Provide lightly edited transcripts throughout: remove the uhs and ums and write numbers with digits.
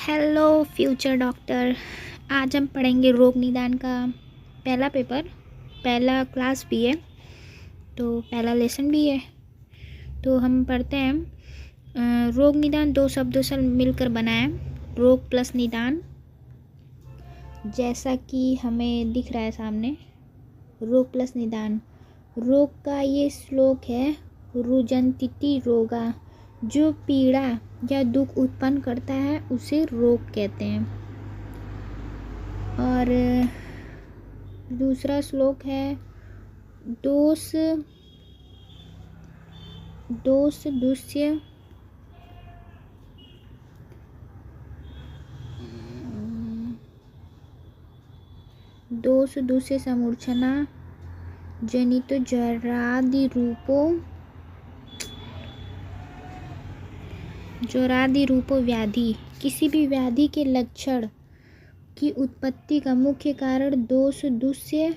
Hello future doctor. आज हम पढ़ेंगे रोग निदान का पहला पेपर, पहला क्लास भी है तो पहला लेसन भी है। तो हम पढ़ते हैं रोग निदान दो शब्दों से मिलकर बना है, रोग प्लस निदान। जैसा कि हमें दिख रहा है सामने, रोग प्लस निदान। रोग का ये श्लोक है, रुजंतिति रोगा। जो पीड़ा या दुख उत्पन्न करता है उसे रोग कहते हैं। और दूसरा श्लोक है, दोष दुष्य दोष दुष्य समूर्छना जनित ज्वरादि रूपो व्याधि। किसी भी व्याधि के लक्षण की उत्पत्ति का मुख्य कारण दोष दुष्य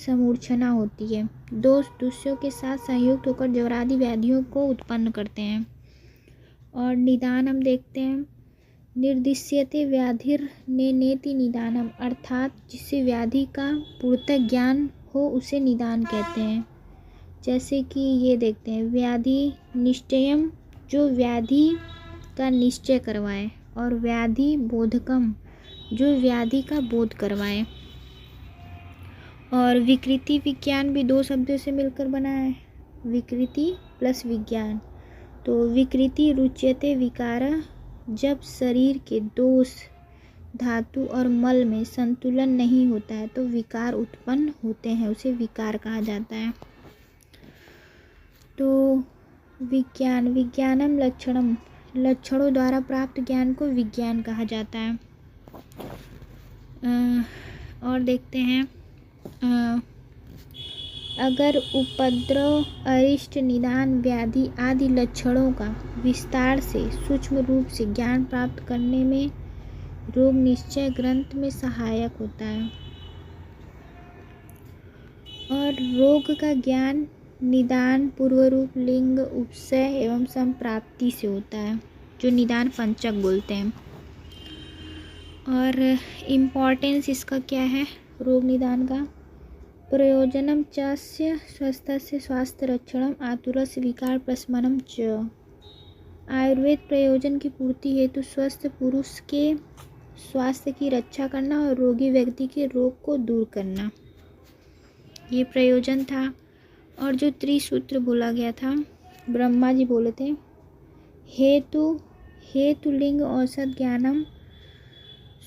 समूर्छना होती है। दोष दुष्यों के साथ संयुक्त होकर ज्वरादि व्याधियों को उत्पन्न करते हैं। और निदान हम देखते हैं, निर्दिश्यते व्याधिर नेति निदानम, अर्थात जिससे व्याधि का पूर्णतः ज्ञान हो उसे निदान कहते हैं। जैसे कि ये देखते हैं, व्याधि निश्चयम, जो व्याधि का निश्चय करवाए, और व्याधि बोधकम, जो व्याधि का बोध करवाए। और विकृति विज्ञान भी दो शब्दों से मिलकर बना है, विकृति प्लस विज्ञान। तो विकृति रुच्यते विकार, जब शरीर के दोष धातु और मल में संतुलन नहीं होता है तो विकार उत्पन्न होते हैं, उसे विकार कहा जाता है। तो विज्ञान, विज्ञानम लक्षणम, लक्षणों द्वारा प्राप्त ज्ञान को विज्ञान कहा जाता है। और देखते हैं, अगर उपद्रव, अरिष्ट, निदान, व्याधि आदि लक्षणों का विस्तार से सूक्ष्म रूप से ज्ञान प्राप्त करने में रोग निश्चय ग्रंथ में सहायक होता है। और रोग का ज्ञान निदान पूर्वरूप, लिंग, उपसय एवं संप्राप्ति से होता है, जो निदान पंचक बोलते हैं। और इम्पोर्टेंस इसका क्या है रोग निदान का, प्रयोजनम चास्य स्वस्थस्य स्वास्थ्य रक्षणम आतुरस्य विकार प्रशमनम च। आयुर्वेद प्रयोजन की पूर्ति हेतु स्वस्थ पुरुष के स्वास्थ्य की रक्षा करना और रोगी व्यक्ति के रोग को दूर करना, ये प्रयोजन था। और जो त्रिसूत्र बोला गया था, ब्रह्मा जी बोले थे, हेतु लिंग औषध ज्ञानम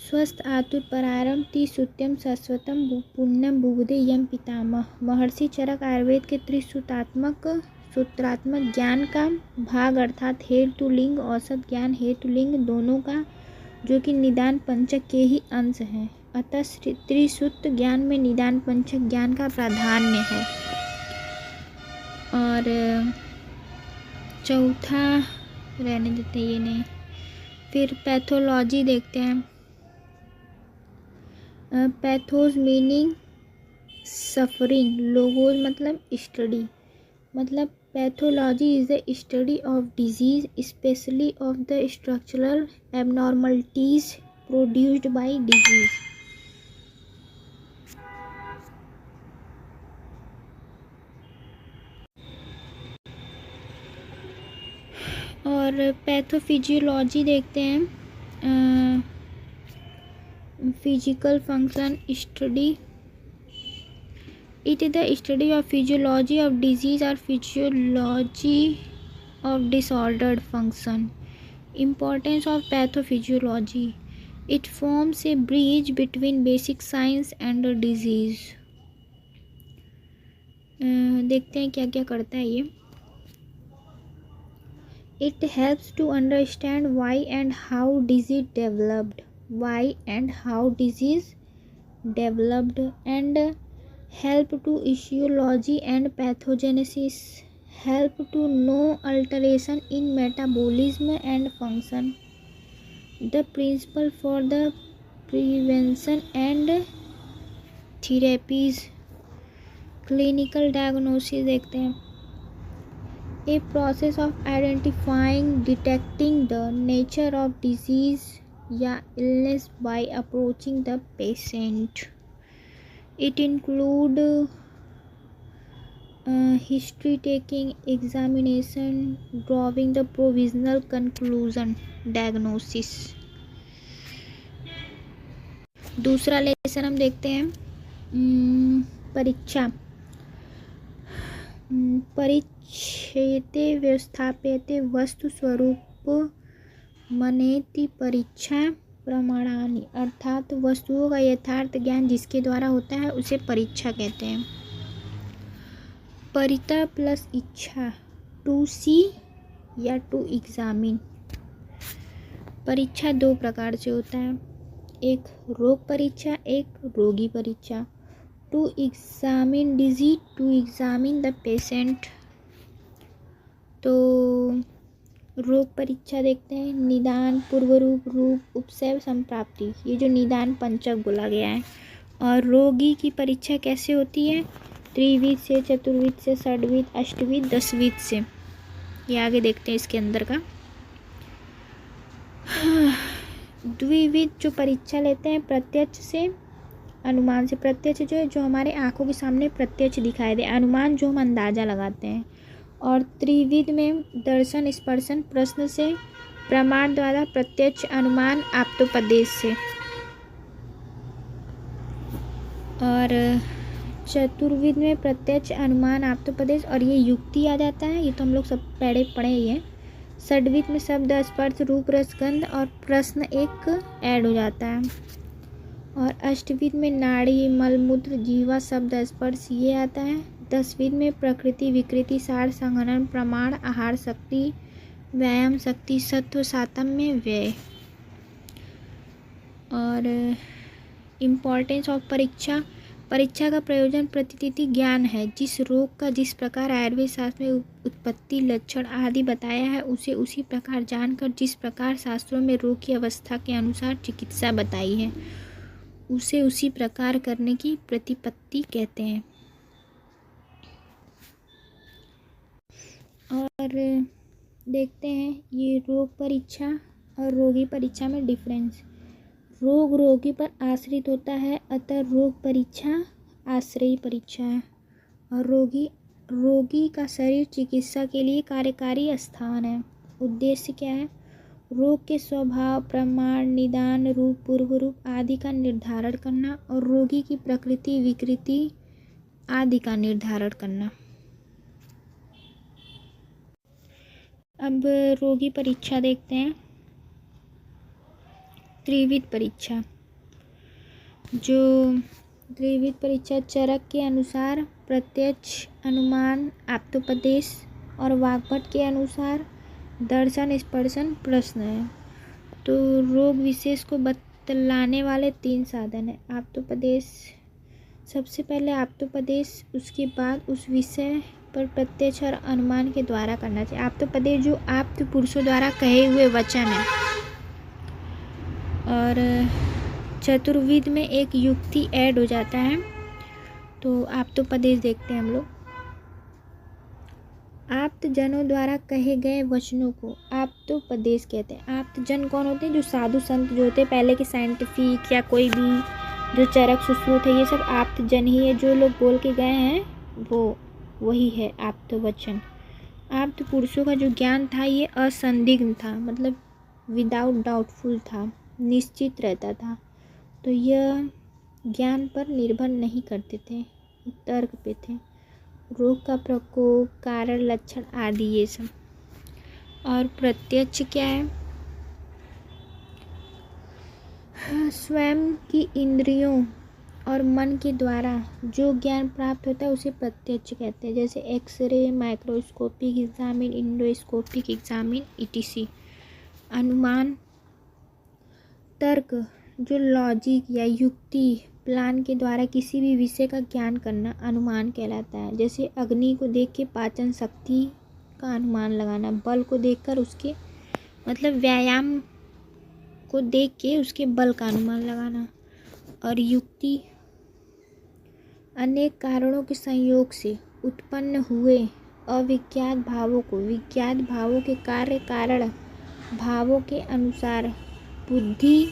स्वस्थ आतुर परारम त्रिसूत्यम शाश्वतम पुण्यम बुबुदे यम पितामह। महर्षि चरक आयुर्वेद के सूत्रात्मक ज्ञान का भाग अर्थात हेतु लिंग औषध ज्ञान, हेतु लिंग दोनों का, जो कि निदान पंचक के ही अंश हैं। अतः त्रिसूत्र ज्ञान में निदान पंचक ज्ञान का प्राधान्य है। और चौथा रहने देते ये नहीं, फिर पैथोलॉजी देखते हैं। पैथोज मीनिंग सफरिंग, लोगोज मतलब स्टडी, मतलब pathology is the study of disease specially of the structural abnormalities produced by disease. और पैथोफिजियोलॉजी देखते हैं, physical function study, it is the study of physiology of disease और physiology of disordered function. Importance of pathophysiology, it forms a bridge between basic science and disease. देखते हैं क्या क्या करता है ये। It helps to understand why and how disease developed, and help to etiology and pathogenesis, help to know alteration in metabolism and function, the principle for the prevention and therapies, clinical diagnosis देखते हैं, a process of identifying, detecting the nature of disease या illness by approaching the patient. It include history taking, examination, drawing the provisional conclusion, diagnosis. दूसरा lesson हम देखते हैं परीक्षा। परिच्छेते व्यवस्थाप्यते वस्तु स्वरूप मनेति परीक्षा प्रमाणानि, अर्थात वस्तुओं का यथार्थ ज्ञान जिसके द्वारा होता है उसे परीक्षा कहते हैं। परिता प्लस इच्छा, टू सी या टू एग्जामिन। परीक्षा दो प्रकार से होता है, एक रोग परीक्षा, एक रोगी परीक्षा। To examine disease, to examine the patient. तो रोग परीक्षा देखते हैं, निदान, पूर्वरूप, रूप, उपसय, संप्राप्ति, ये जो निदान पंचक बोला गया है। और रोगी की परीक्षा कैसे होती है? त्रिविध से, चतुर्विध से, षड्विध, अष्टविध, दसविध से। ये आगे देखते हैं इसके अंदर का। द्विविध जो परीक्षा लेते हैं प्रत्यक्ष से, अनुमान से। प्रत्यक्ष जो है जो हमारे आंखों के सामने प्रत्यक्ष दिखाई दे, अनुमान जो हम अंदाज़ा लगाते हैं। और त्रिविध में दर्शन, स्पर्शन, प्रश्न से, प्रमाण द्वारा, प्रत्यक्ष, अनुमान, आप्तोपदेश से। और चतुर्विध में प्रत्यक्ष, अनुमान, आप्तोपदेश और ये युक्ति आ जाता है, ये तो हम लोग सब पढ़े ही हैं। षड्विध में शब्द, स्पर्श, रूप, रस, गंध और प्रश्न एक ऐड हो जाता है। और अष्टविध में नाड़ी, मलमूत्र, जीवा, शब्द, स्पर्श ये आता है। दसविध में प्रकृति, विकृति, सार, संघनन, प्रमाण, आहार शक्ति, व्यायाम शक्ति, सत्व, सातम्य, व्यय। और इम्पोर्टेंस ऑफ परीक्षा। परीक्षा का प्रयोजन प्रतिनिधि ज्ञान है। जिस रोग का जिस प्रकार आयुर्वेद शास्त्र में उत्पत्ति, लक्षण आदि बताया है उसे उसी प्रकार जानकर जिस प्रकार शास्त्रों में रोग की अवस्था के अनुसार चिकित्सा बताई है उसे उसी प्रकार करने की प्रतिपत्ति कहते हैं। और देखते हैं ये रोग परीक्षा और रोगी परीक्षा में डिफरेंस। रोग रोगी पर आश्रित होता है, अतः रोग परीक्षा आश्रयी परीक्षा है। और रोगी का शरीर चिकित्सा के लिए कार्यकारी स्थान है। उद्देश्य क्या है? रोग के स्वभाव, प्रमाण, निदान, रूप, पूर्व रूप आदि का निर्धारण करना और रोगी की प्रकृति, विकृति आदि का निर्धारण करना। अब रोगी परीक्षा देखते हैं। त्रिविध परीक्षा। जो त्रिविध परीक्षा चरक के अनुसार प्रत्यक्ष, अनुमान, आप्तोपदेश और वाग्भट के अनुसार दर्शन, स्पर्शन, प्रश्न है। तो रोग विशेष को बतलाने वाले तीन साधन है। आप्तोपदेश, सबसे पहले आप्तोपदेश, उसके बाद उस विषय पर प्रत्यक्ष और अनुमान के द्वारा करना चाहिए। आप्तोपदेश जो आप्त पुरुषों द्वारा कहे हुए वचन है। और चतुर्विध में एक युक्ति ऐड हो जाता है। तो आप्तोपदेश देखते हैं हम लोग। आप्त जनों द्वारा कहे गए वचनों को आप्तोपदेश कहते हैं। आप्त जन कौन होते हैं? जो साधु संत जो होते हैं पहले के, साइंटिफिक या कोई भी जो चरक सुश्रुत है, ये सब आप्त जन ही है। जो लोग बोल के गए हैं वही है आप्त वचन। आप्त पुरुषों का जो ज्ञान था ये असंदिग्ध था, मतलब विदाउट डाउटफुल था, निश्चित रहता था। तो यह ज्ञान पर निर्भर नहीं करते थे, तर्क पे थे। रोग का प्रकोप, कारण, लक्षण आदि ये सब। और प्रत्यक्ष क्या है? स्वयं की इंद्रियों और मन के द्वारा जो ज्ञान प्राप्त होता है उसे प्रत्यक्ष कहते हैं। जैसे X-ray, microscopic examine, endoscopic examine etc। अनुमान, तर्क, जो लॉजिक या युक्ति प्लान के द्वारा किसी भी विषय का ज्ञान करना अनुमान कहलाता है। जैसे अग्नि को देख के पाचन शक्ति का अनुमान लगाना, बल को देखकर उसके मतलब व्यायाम को देख के उसके बल का अनुमान लगाना। और युक्ति अनेक कारणों के संयोग से उत्पन्न हुए अविज्ञात भावों को विज्ञात भावों के कार्य कारण भावों के अनुसार बुद्धि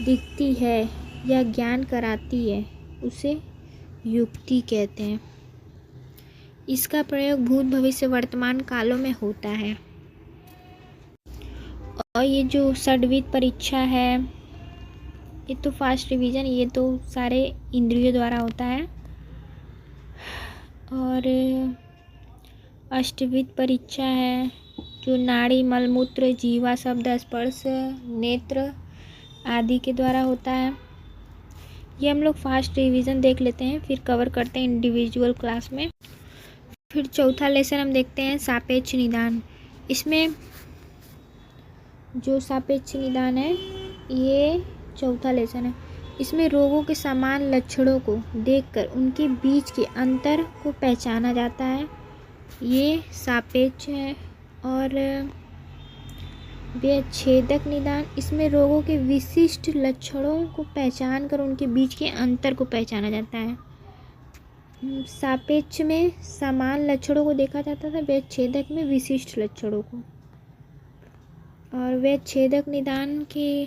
दिखती है या ज्ञान कराती है उसे युक्ति कहते हैं। इसका प्रयोग भूत भविष्य वर्तमान कालों में होता है। और ये जो षड्विध परीक्षा है ये तो फास्ट रिवीजन, ये तो सारे इंद्रियों द्वारा होता है। और अष्टविध परीक्षा है जो नाड़ी मलमूत्र जीवा शब्द स्पर्श नेत्र आदि के द्वारा होता है। ये हम लोग फास्ट रिवीजन देख लेते हैं, फिर कवर करते हैं इंडिविजुअल क्लास में। फिर चौथा लेसन हम देखते हैं सापेक्ष निदान। इसमें जो सापेक्ष निदान है ये चौथा लेसन है। इसमें रोगों के समान लक्षणों को देखकर उनके बीच के अंतर को पहचाना जाता है, ये सापेक्ष है। और व्यच्छेदक निदान, इसमें रोगों के विशिष्ट लक्षणों को पहचान कर उनके बीच के अंतर को पहचाना जाता है। सापेक्ष में समान लक्षणों को देखा जाता था, व्यच्छेदक में विशिष्ट लक्षणों को। और व्यच्छेदक निदान के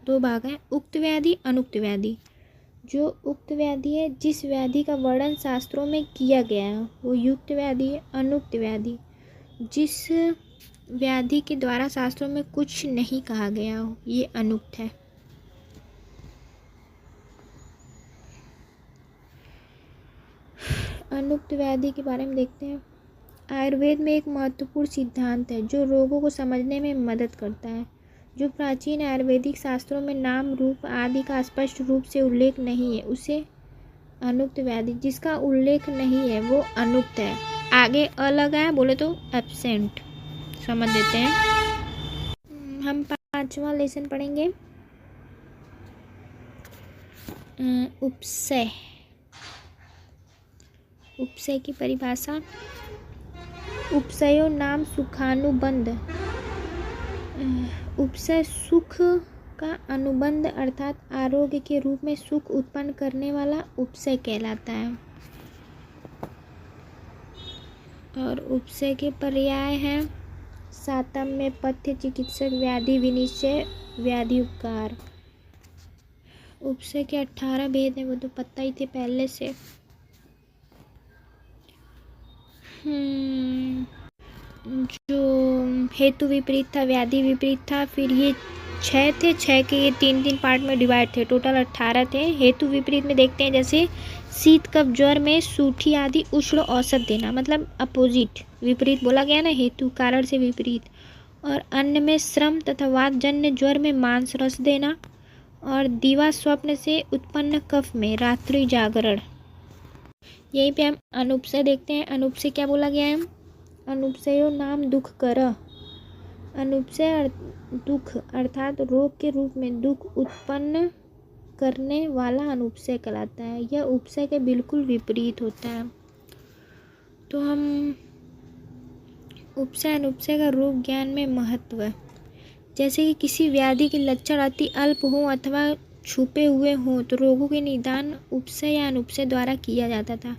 दो भाग हैं, उक्त व्याधि अनुक्त व्याधि। जो उक्त व्याधि है, जिस व्याधि का वर्णन शास्त्रों में किया गया है वो युक्त व्याधि है। अनुक्त व्याधि, जिस व्याधि के द्वारा शास्त्रों में कुछ नहीं कहा गया हो, ये अनुक्त है। अनुक्त व्याधि के बारे में देखते हैं। आयुर्वेद में एक महत्वपूर्ण सिद्धांत है जो रोगों को समझने में मदद करता है। जो प्राचीन आयुर्वेदिक शास्त्रों में नाम रूप आदि का स्पष्ट रूप से उल्लेख नहीं है उसे अनुक्त व्याधि, जिसका उल्लेख नहीं है वो अनुक्त है। आगे अलग है बोले तो एब्सेंट समझ देते हैं। हम पांचवा लेसन पढ़ेंगे उपसय। उपसय की परिभाषा, उपसयो नाम सुखानुबंध। उपसय सुख का अनुबंध अर्थात आरोग्य के रूप में सुख उत्पन्न करने वाला उपसय कहलाता है। और उपसय के पर्याय हैं सातम्य, पथ्य, चिकित्सक, व्याधि विनिश्चय, व्याधि उपकार। उपसय के 18 भेद हैं, वो तो पता ही थे पहले से। जो हेतु विपरीत था, व्याधि विपरीत था, फिर ये 6 थे, 6 के ये 3 पार्ट में डिवाइड थे, टोटल 18 थे। हेतु विपरीत में देखते हैं जैसे शीत कफ ज्वर में सूठी आदि उष्ण औषध देना, मतलब अपोजिट, विपरीत बोला गया ना, हेतु कारण से विपरीत। और अन्न में श्रम तथा वातजन्य ज्वर में मांस रस देना। और दीवा स्वप्न से उत्पन्न कफ में रात्रि जागरण। यहीं पे हम अनुपसय देखते हैं। अनुपसय क्या बोला गया है, अनुपसयो नाम दुख कर। अनुपसय दुख अर्थात रोग के रूप में दुख उत्पन्न करने वाला अनुपसय कहलाता है। यह उपसय के बिल्कुल विपरीत होता है। तो हम उपसय अनुपसय का रोग ज्ञान में महत्व है। जैसे कि किसी व्याधि के लक्षण अति अल्प हो अथवा छुपे हुए हों तो रोगों के निदान उपसय या अनुपसय द्वारा किया जाता था।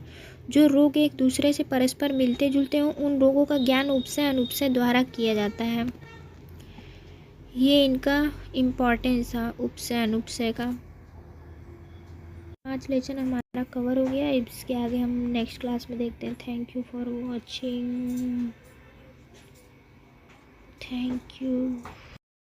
जो रोग एक दूसरे से परस्पर मिलते जुलते हों उन रोगों का ज्ञान उपसय अनुपसय द्वारा किया जाता है। ये इनका इम्पोर्टेंस था उपसय अनुपसय का। 5 लेसन हमारा कवर हो गया। इसके आगे हम नेक्स्ट क्लास में देखते हैं। Thank you for watching. Thank you.